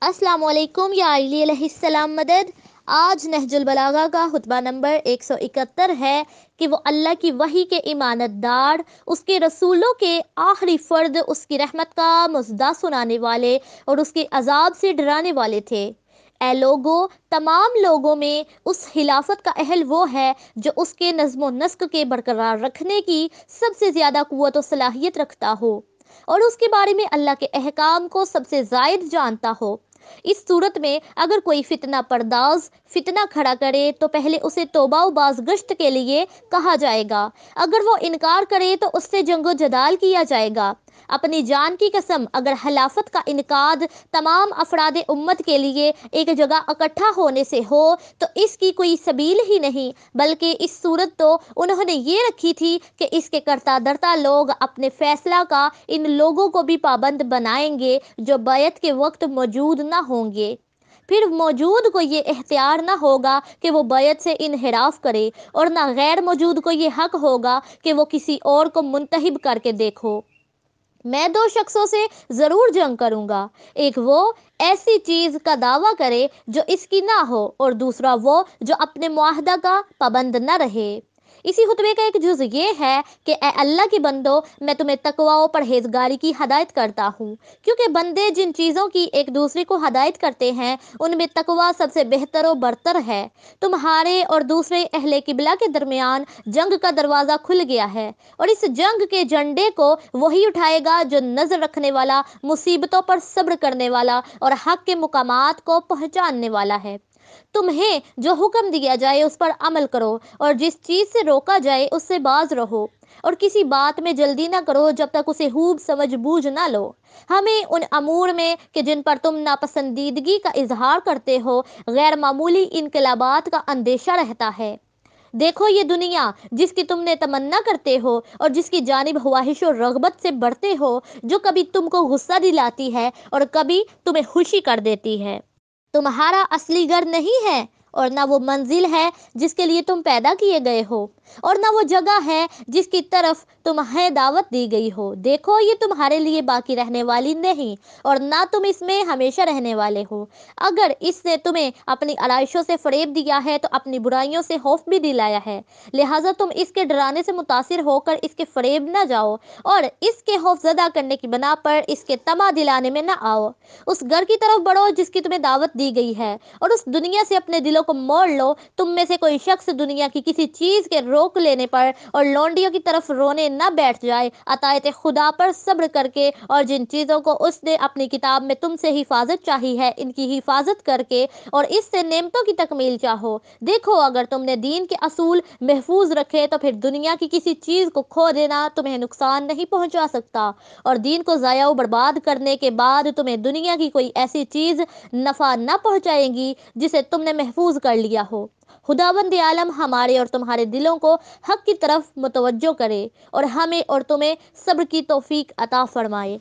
السلام علیکم یا علی علیہ السلام مدد۔ آج نہج البلاغہ کا خطبہ نمبر 171 ہے کہ وہ اللہ کی وحی کے ایمانت دار، اس کے رسولوں کے آخری فرد، اس کی رحمت کا مژدہ سنانے والے اور اس کے عذاب سے ڈرانے والے تھے۔ اے لوگو، تمام لوگوں میں اس خلافت کا اہل وہ ہے جو اس کے نظم و نسق کے برقرار رکھنے کی سب سے زیادہ قوت و صلاحیت رکھتا ہو اور اس کے بارے میں اللہ کے احکام کو سب سے زائد جانتا ہو۔ اس صورت میں اگر کوئی فتنہ پرداز فتنہ کھڑا کرے تو پہلے اسے توبہ و بازگشت کے لیے کہا جائے گا، اگر وہ انکار کرے تو اس سے جنگ و جدال کیا جائے گا۔ اپنی جان کی قسم، اگر خلافت کا انعقاد تمام افراد امت کے لیے ایک جگہ اکٹھا ہونے سے ہو تو اس کی کوئی سبیل ہی نہیں، بلکہ اس صورت تو انہوں نے یہ رکھی تھی کہ اس کے کرتا دھرتا لوگ اپنے فیصلہ کا ان لوگوں کو بھی پابند بنائیں گے جو بیعت کے وقت موجود نہ ہوں گے۔ پھر موجود کو یہ اختیار نہ ہوگا کہ وہ بیعت سے انحراف کرے اور نہ غیر موجود کو یہ حق ہوگا کہ وہ کسی اور کو منتخب کر کے دیکھو۔ میں دو شخصوں سے ضرور جنگ کروں گا، ایک وہ ایسی چیز کا دعویٰ کرے جو اس کی نہ ہو اور دوسرا وہ جو اپنے معاہدہ کا پابند نہ رہے۔ اسی خطبے کا ایک جز یہ ہے کہ اے اللہ کے بندو، میں تمہیں تقوی و پرہیزگاری کی ہدایت کرتا ہوں، کیونکہ بندے جن چیزوں کی ایک دوسرے کو ہدایت کرتے ہیں ان میں تقوی سب سے بہتر و برتر ہے۔ تمہارے اور دوسرے اہل قبلہ کے درمیان جنگ کا دروازہ کھل گیا ہے اور اس جنگ کے جھنڈے کو وہی اٹھائے گا جو نظر رکھنے والا، مصیبتوں پر صبر کرنے والا اور حق کے مقامات کو پہچاننے والا ہے۔ تمہیں جو حکم دیا جائے اس پر عمل کرو اور جس چیز سے روکا جائے اس سے باز رہو، اور کسی بات میں جلدی نہ کرو جب تک اسے خوب سمجھ بوجھ نہ لو۔ ہمیں ان امور میں کہ جن پر تم ناپسندیدگی کا اظہار کرتے ہو غیر معمولی انقلابات کا اندیشہ رہتا ہے۔ دیکھو یہ دنیا جس کی تم نے تمنا کرتے ہو اور جس کی جانب خواہش و رغبت سے بڑھتے ہو، جو کبھی تم کو غصہ دلاتی ہے اور کبھی تمہیں خوشی کر دیتی ہے، تمہارا اصلی گھر نہیں ہے اور نہ وہ منزل ہے جس کے لیے تم پیدا کیے گئے ہو، اور نہ وہ جگہ ہے جس کی طرف تمہیں دعوت دی گئی ہو۔ دیکھو یہ تمہارے لیے باقی رہنے والی نہیں اور نہ تم اس میں ہمیشہ رہنے والے ہو۔ اگر اس نے تمہیں اپنی آرائشوں سے فریب دیا ہے تو اپنی برائیوں سے خوف بھی دلایا ہے، لہٰذا تم اس کے ڈرانے سے متاثر ہو کر اس کے فریب نہ جاؤ اور اس کے خوف زدہ کرنے کی بنا پر اس کے طمع دلانے میں نہ آؤ۔ اس گھر کی طرف بڑھو جس کی تمہیں دعوت دی گئی ہے اور اس دنیا سے اپنے دلوں کو موڑ لو۔ تم میں سے کوئی شخص دنیا کی کسی چیز کے روک لینے پر اور لونڈیوں کی طرف رونے نہ بیٹھ جائے، عطایت خدا پر صبر کر کے اور جن چیزوں کو اس نے اپنی کتاب میں تم سے حفاظت چاہی ہے ان کی حفاظت کر کے اور اس سے نعمتوں کی تکمیل چاہو۔ دیکھو اگر تم نے دین کے اصول محفوظ رکھے تو پھر دنیا کی کسی چیز کو کھو دینا تمہیں نقصان نہیں پہنچا سکتا، اور دین کو ضائع و برباد کرنے کے بعد تمہیں دنیا کی کوئی ایسی چیز نفع نہ پہنچائے گی جسے تم نے محفوظ کر لیا ہو۔ خداوند عالم ہمارے اور تمہارے دلوں کو حق کی طرف متوجہ کرے اور ہمیں اور تمہیں صبر کی توفیق عطا فرمائے۔